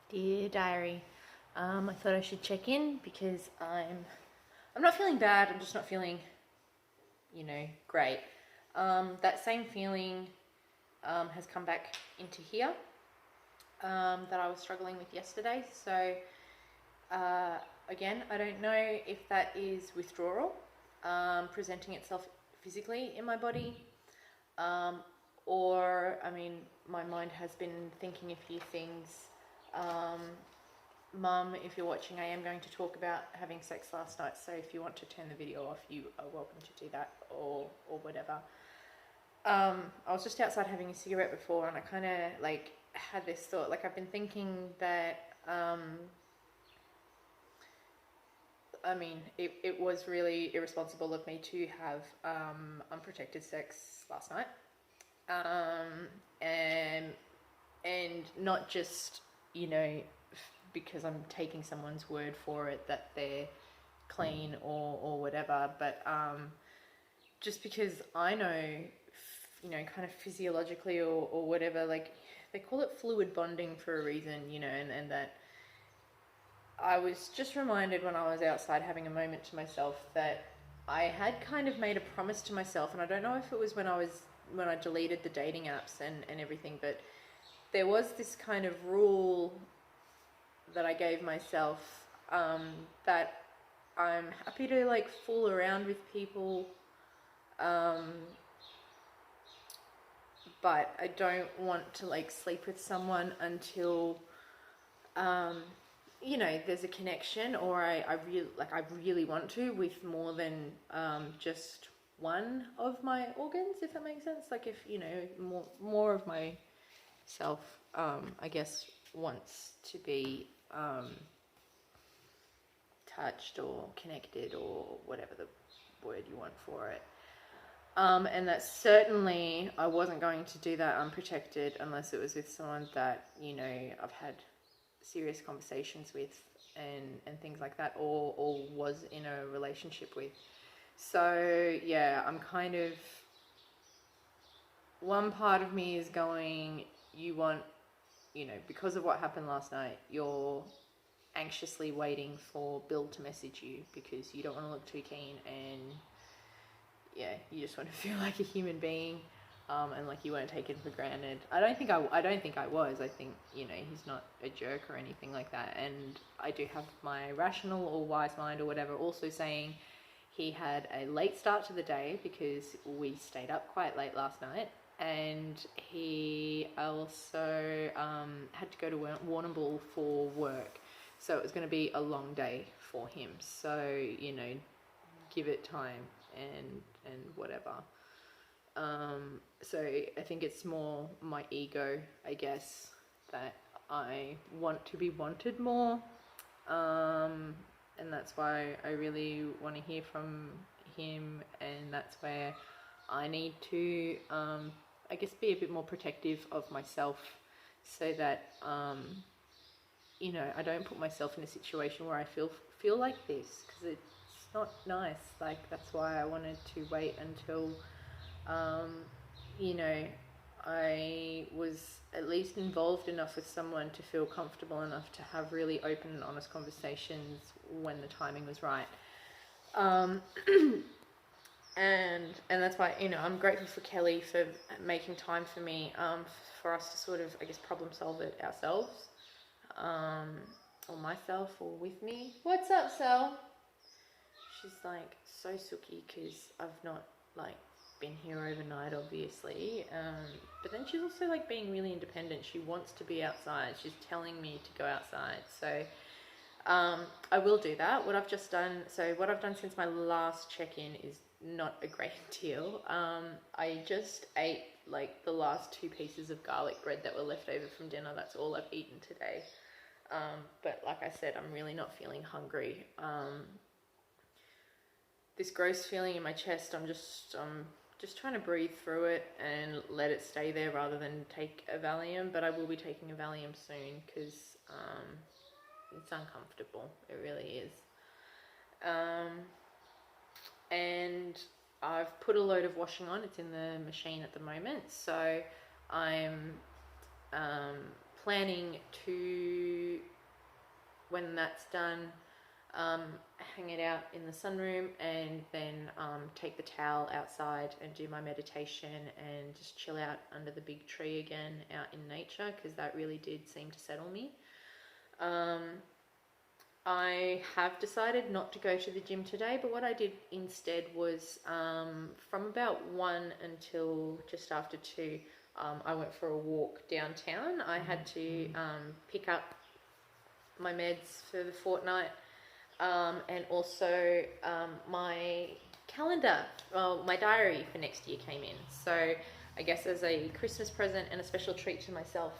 Dear diary, I thought I should check in because I'm not feeling bad. I'm just not feeling, great. That same feeling has come back into here that I was struggling with yesterday. So again, I don't know if that is withdrawal presenting itself physically in my body, or my mind has been thinking a few things. Mum, if you're watching, I am going to talk about having sex last night, so if you want to turn the video off, you are welcome to do that, or whatever. I was just outside having a cigarette before, and I kind of had this thought, I've been thinking that it was really irresponsible of me to have unprotected sex last night, and not just because I'm taking someone's word for it that they're clean or whatever, but just because I know, kind of physiologically or whatever, they call it fluid bonding for a reason, and that I was just reminded when I was outside having a moment to myself that I had kind of made a promise to myself, and I don't know if it was when I deleted the dating apps and everything, but there was this kind of rule that I gave myself, that I'm happy to fool around with people, but I don't want to sleep with someone until there's a connection, or I really want to with more than just one of my organs, if that makes sense. If more of myself, I guess, wants to be touched or connected or whatever the word you want for it. And that certainly I wasn't going to do that unprotected unless it was with someone that, I've had serious conversations with and things like that, or was in a relationship with. So yeah, I'm kind of, one part of me is going, you want, because of what happened last night, you're anxiously waiting for Bill to message you because you don't want to look too keen, and yeah, you just want to feel like a human being, and you weren't taken for granted. I don't think I was. I think, he's not a jerk or anything like that, and I do have my rational or wise mind or whatever also saying he had a late start to the day because we stayed up quite late last night, and he also had to go to Warrnambool for work, so it was going to be a long day for him. So give it time and whatever. So I think it's more my ego, I guess, that I want to be wanted more, and that's why I really want to hear from him, and that's where I need to I guess be a bit more protective of myself, so that I don't put myself in a situation where I feel like this, because it's not nice. That's why I wanted to wait until I was at least involved enough with someone to feel comfortable enough to have really open and honest conversations when the timing was right. And that's why, I'm grateful for Kelly for making time for me, for us to sort of, I guess, problem solve it ourselves, or myself, or with me. What's up, Sel? She's so sooky because I've not been here overnight, obviously, but then she's also being really independent. She wants to be outside. She's telling me to go outside, so I will do that. What I've done since my last check-in is not a great deal. I just ate the last 2 pieces of garlic bread that were left over from dinner. That's all I've eaten today, but like I said, I'm really not feeling hungry. This gross feeling in my chest, I'm just trying to breathe through it and let it stay there rather than take a Valium, but I will be taking a Valium soon because it's uncomfortable. It really is. And I've put a load of washing on. It's in the machine at the moment, so I'm planning to when that's done, hang it out in the sunroom, and then take the towel outside and do my meditation and just chill out under the big tree again out in nature, because that really did seem to settle me. I have decided not to go to the gym today, but what I did instead was from about 1 until just after 2, I went for a walk downtown. I had to pick up my meds for the fortnight, and also my calendar, well, my diary for next year came in. So I guess as a Christmas present and a special treat to myself,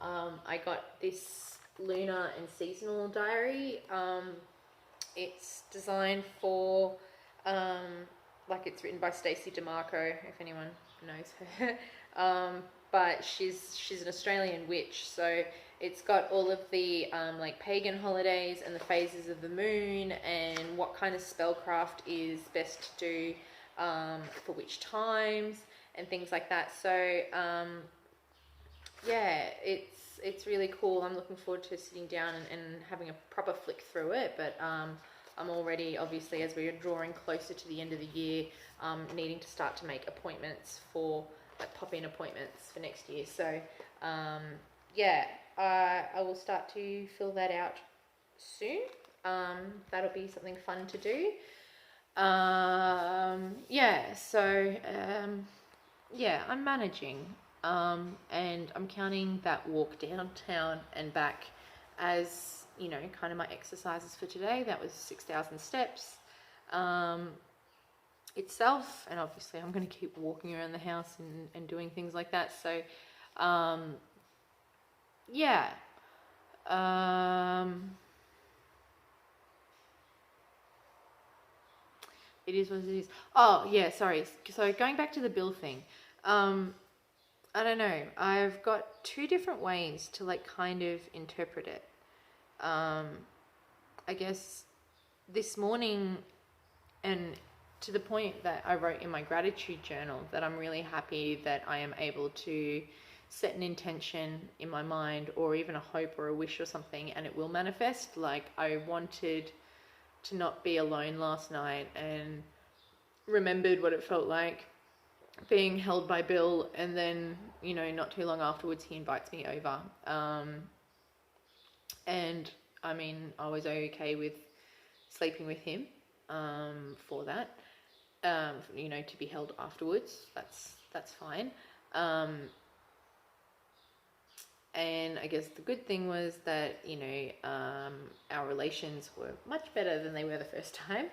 I got this lunar and seasonal diary. It's designed for, like, it's written by Stacey DeMarco, if anyone knows her. But she's an Australian witch, so it's got all of the like pagan holidays and the phases of the moon and what kind of spellcraft is best to do for which times and things like that. So yeah, it's really cool. I'm looking forward to sitting down and having a proper flick through it, but I'm already, obviously, as we are drawing closer to the end of the year, needing to start to make appointments for, like, pop-in appointments for next year. So yeah, I will start to fill that out soon. That'll be something fun to do. Yeah, so yeah, I'm managing. And I'm counting that walk downtown and back as, you know, kind of my exercises for today. That was 6,000 steps itself, and obviously I'm going to keep walking around the house and doing things like that. So yeah, it is what it is. Oh yeah, sorry. So going back to the bill thing, I don't know. I've got 2 different ways to, like, kind of interpret it. I guess this morning, and to the point that I wrote in my gratitude journal, that I'm really happy that I am able to set an intention in my mind, or even a hope or a wish or something, and it will manifest. Like, I wanted to not be alone last night and remembered what it felt like being held by Bill, and then, you know, not too long afterwards he invites me over, and I mean, I was okay with sleeping with him for that, you know, to be held afterwards. That's fine. And I guess the good thing was that, you know, our relations were much better than they were the first time,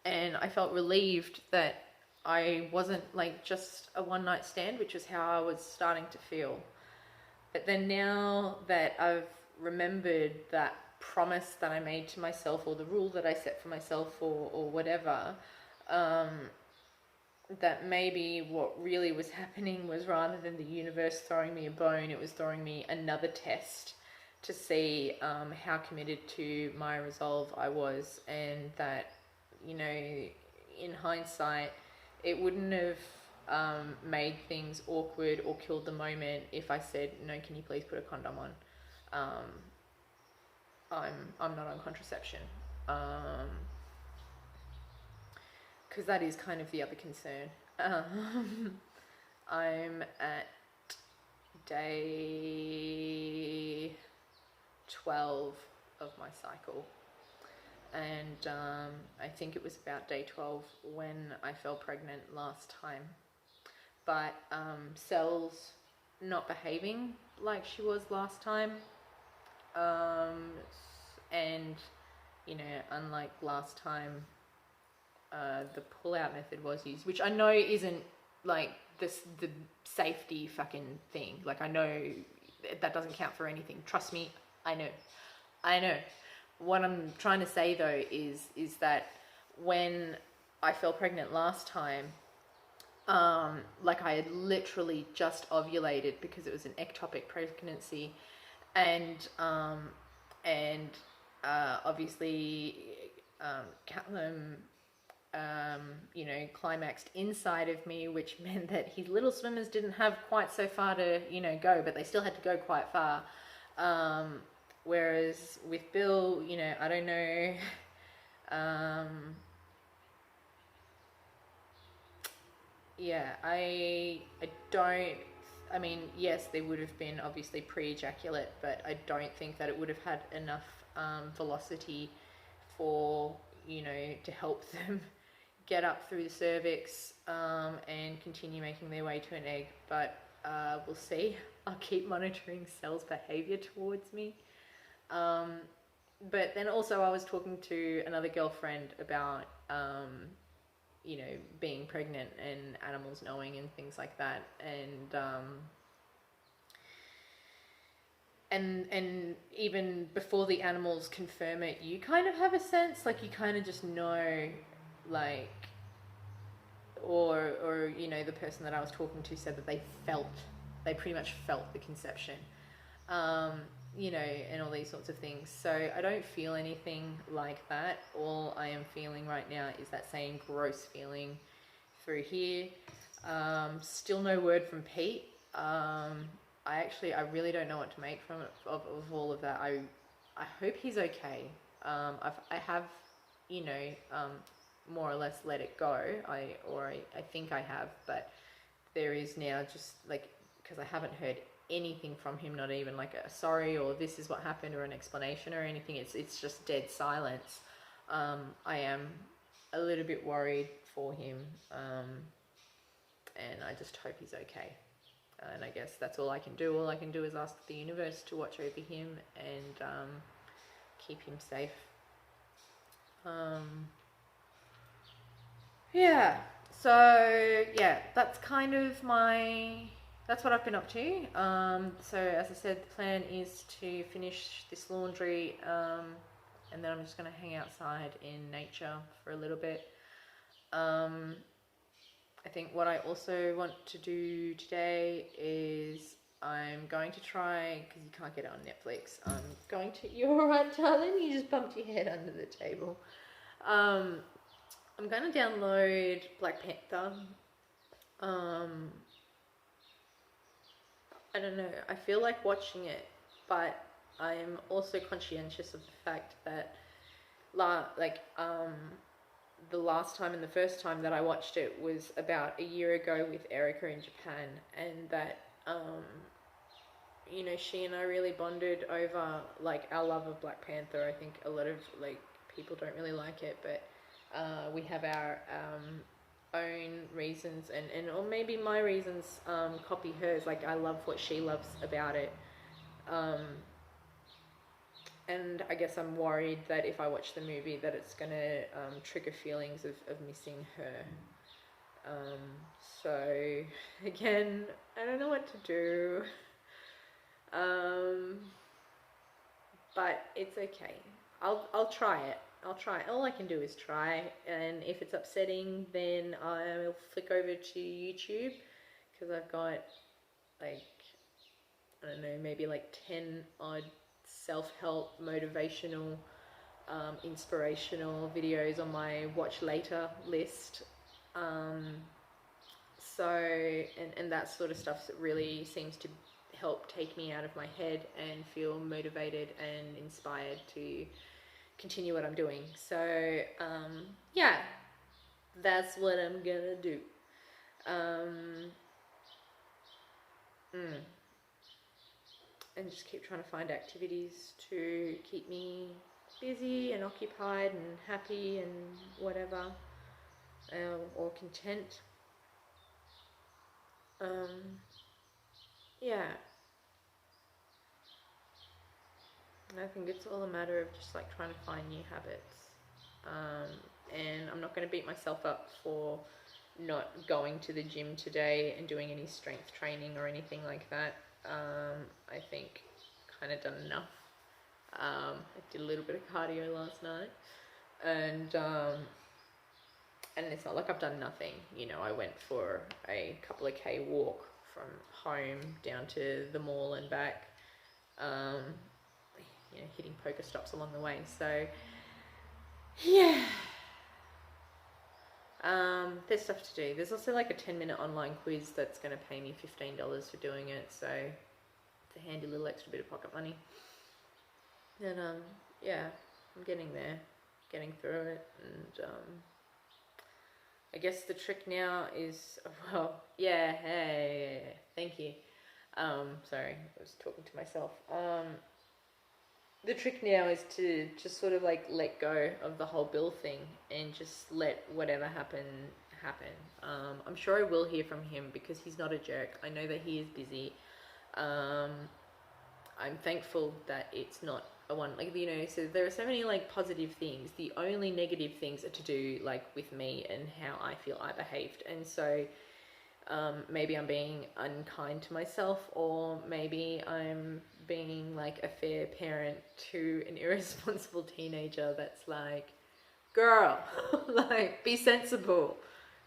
and I felt relieved that I wasn't, like, just a one-night stand, which is how I was starting to feel. But then now that I've remembered that promise that I made to myself, or the rule that I set for myself, or whatever, that maybe what really was happening was, rather than the universe throwing me a bone, it was throwing me another test to see how committed to my resolve I was, and that, you know, in hindsight, it wouldn't have made things awkward or killed the moment if I said, no, can you please put a condom on? I'm not on contraception, because that is kind of the other concern. I'm at day 12 of my cycle, and I think it was about day 12 when I fell pregnant last time. But Cell's not behaving like she was last time, and, you know, unlike last time, the pull-out method was used, which I know isn't, like, the safety fucking thing. Like, I know that doesn't count for anything. Trust me, I know. What I'm trying to say, though, is that when I fell pregnant last time, like, I had literally just ovulated, because it was an ectopic pregnancy, and obviously Callum, you know, climaxed inside of me, which meant that his little swimmers didn't have quite so far to, you know, go, but they still had to go quite far. Whereas with Bill, you know, I don't know. Yeah, I don't. I mean, yes, there would have been obviously pre-ejaculate, but I don't think that it would have had enough velocity for, you know, to help them get up through the cervix and continue making their way to an egg. But we'll see. I'll keep monitoring Cell's behavior towards me. But then also I was talking to another girlfriend about, you know, being pregnant and animals knowing and things like that. And even before the animals confirm it, you kind of have a sense, like you kind of just know, like, or you know, the person that I was talking to said that they pretty much felt the conception, you know, and all these sorts of things. So I don't feel anything like that. All I am feeling right now is that same gross feeling through here. Still no word from Pete. I really don't know what to make from it, of all of that. I hope he's okay. I have, you know, more or less let it go. I think I have, but there is now just like, because I haven't heard anything from him, not even like a sorry or this is what happened or an explanation or anything. It's just dead silence. I am a little bit worried for him, and I just hope he's okay. And I guess that's all I can do. All I can do is ask the universe to watch over him and keep him safe. Yeah, so yeah, that's kind of that's what I've been up to. So as I said, the plan is to finish this laundry, and then I'm just going to hang outside in nature for a little bit. I think what I also want to do today is I'm going to try, because you can't get it on Netflix, you're alright, darling, you just bumped your head under the table. I'm going to download Black Panther. I don't know, I feel like watching it, but I'm also conscientious of the fact that the last time and the first time that I watched it was about a year ago with Erica in Japan, and that you know, she and I really bonded over like our love of Black Panther. I think a lot of like people don't really like it, but we have our own reasons, and or maybe my reasons copy hers. Like I love what she loves about it. And I guess I'm worried that if I watch the movie that it's going to trigger feelings of missing her. So, again, I don't know what to do. But it's okay. I'll try it. I'll try. All I can do is try. And if it's upsetting, then I'll flick over to YouTube. Because I've got, like, I don't know, maybe like 10 odd self-help, motivational, inspirational videos on my watch later list. And that sort of stuff that really seems to help take me out of my head and feel motivated and inspired to continue what I'm doing. So yeah, that's what I'm gonna do. And just keep trying to find activities to keep me busy and occupied and happy and whatever, or content. Yeah, I think it's all a matter of just like trying to find new habits. And I'm not going to beat myself up for not going to the gym today and doing any strength training or anything like that. I think kind of done enough. I did a little bit of cardio last night, and it's not like I've done nothing. You know, I went for a couple of K walk from home down to the mall and back, you know, hitting Pokestops along the way. So yeah, there's stuff to do. There's also like a 10-minute online quiz that's going to pay me $15 for doing it, so it's a handy little extra bit of pocket money. And yeah, I'm getting there, getting through it, and I guess the trick now is, well, yeah, hey, thank you. Sorry, I was talking to myself. The trick now is to just sort of like let go of the whole bill thing and just let whatever happen happen. I'm sure I will hear from him because he's not a jerk. I know that he is busy. Um, I'm thankful that it's not a one, like, you know, so there are so many like positive things. The only negative things are to do like with me and how I feel I behaved. And so maybe I'm being unkind to myself, or maybe I'm being like a fair parent to an irresponsible teenager that's like, girl, like, be sensible.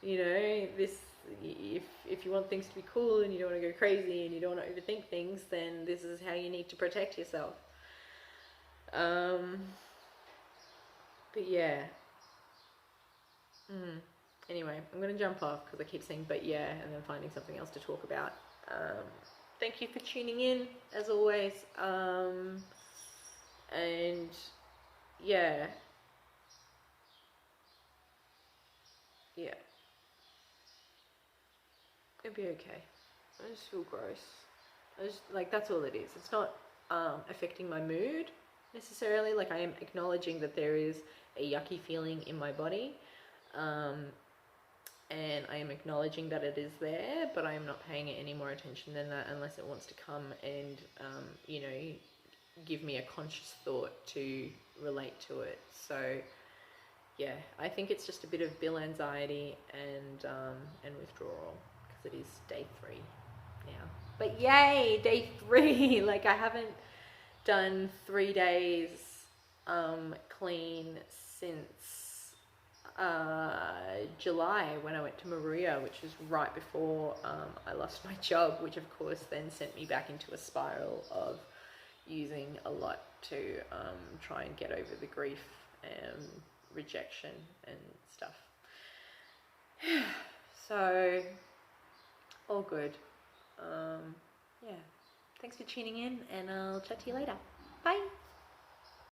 You know, this, if you want things to be cool and you don't want to go crazy and you don't want to overthink things, then this is how you need to protect yourself. But yeah. Anyway, I'm going to jump off because I keep saying but yeah and then finding something else to talk about. Thank you for tuning in, as always. And yeah. Yeah. It'll be okay. I just feel gross. I just, like, that's all it is. It's not affecting my mood necessarily. Like, I am acknowledging that there is a yucky feeling in my body. And I am acknowledging that it is there, but I am not paying it any more attention than that unless it wants to come and, you know, give me a conscious thought to relate to it. So, yeah, I think it's just a bit of bill anxiety and withdrawal, because it is day 3 now. But yay, day 3! Like, I haven't done 3 days clean since July, when I went to Maria, which was right before I lost my job, which of course then sent me back into a spiral of using a lot to try and get over the grief and rejection and stuff. So, all good. Yeah, thanks for tuning in, and I'll chat to you later. Bye.